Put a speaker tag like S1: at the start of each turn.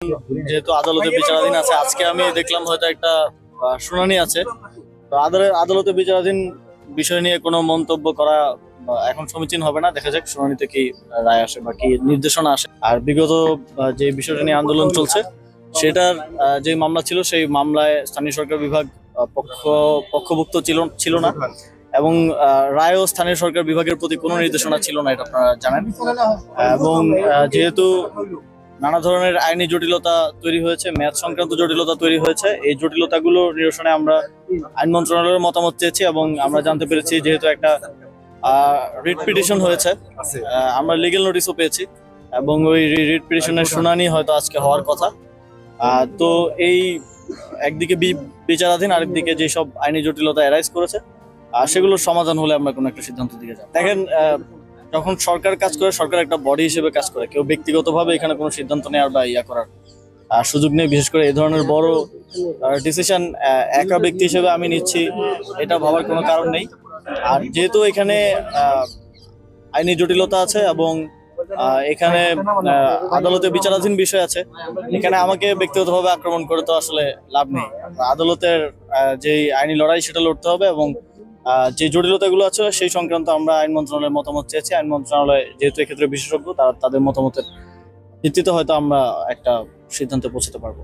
S1: যেহেতু আদালতে বিচারাধীন আছে, আজকে আমি দেখলাম হয়তো একটা শুনানি আছে। তো আদালতে বিচারাধীন বিষয় নিয়ে কোনো মন্তব্য করা এখন সমীচীন হবে না। দেখা যাক শুনানিতে কি রায় আসে বা কি নির্দেশনা আসে। আর বিগত যে বিষয়টা নিয়ে আন্দোলন চলছে, সেটার যে মামলা ছিল, সেই মামলায় স্থানীয় সরকার বিভাগ পক্ষভুক্ত ছিল না, এবং রায়ও স্থানীয় সরকার বিভাগের প্রতি কোনো নির্দেশনা ছিল না, এটা আপনারা জানেন। এবং যেহেতু নানা ধরনের আইনি জটিলতা তৈরি হয়েছে, ম্যাচ সংক্রান্ত জটিলতা তৈরি হয়েছে, এই জটিলতাগুলো নিরসনে আমরা আইন মন্ত্রণালয়ের মতামত চেয়েছি, এবং আমরা জানতে পেরেছি যেহেতু একটা রিট পিটিশন হয়েছে, আমরা লিগ্যাল নোটিশও পেয়েছি, এবং ওই রিট পিটিশনের শুনানি হয়তো আজকে হওয়ার কথা। তো এই একদিকে বিচারাধীন, আরেকদিকে যেসব আইনি জটিলতা অ্যারাইজ করেছে, সেগুলোর সমাধান হলে আমরা কোনো একটা সিদ্ধান্ত দিকে যাব। দেখেন, যখন সরকার কাজ করে, সরকার একটা বডি হিসেবে কাজ করে, কেউ ব্যক্তিগতভাবে এখানে কোনো সিদ্ধান্ত নেওয়ার বা করার সুযোগ নেই। বিশেষ করে এই ধরনের বড় ডিসিশন একা ব্যক্তি হিসেবে আমি নিচ্ছি, এটা ভাবার কোনো কারণ নেই। আর যেহেতু এখানে আইনি জটিলতা আছে, এবং এখানে আদালতে বিচারাধীন বিষয় আছে, এখানে আমাকে ব্যক্তিগতভাবে আক্রমণ করে তো আসলে লাভ নেই। আদালতের যে আইনি লড়াই, সেটা লড়তে হবে, এবং যে জটিলতাগুলো আছে সেই সংক্রান্ত আমরা আইন মন্ত্রণালয়ের মতামত চেয়েছি। আইন মন্ত্রণালয় যেহেতু এক্ষেত্রে বিশেষজ্ঞ, তাদের মতামতের ভিত্তিতে হয়তো আমরা একটা সিদ্ধান্তে পৌঁছতে পারবো।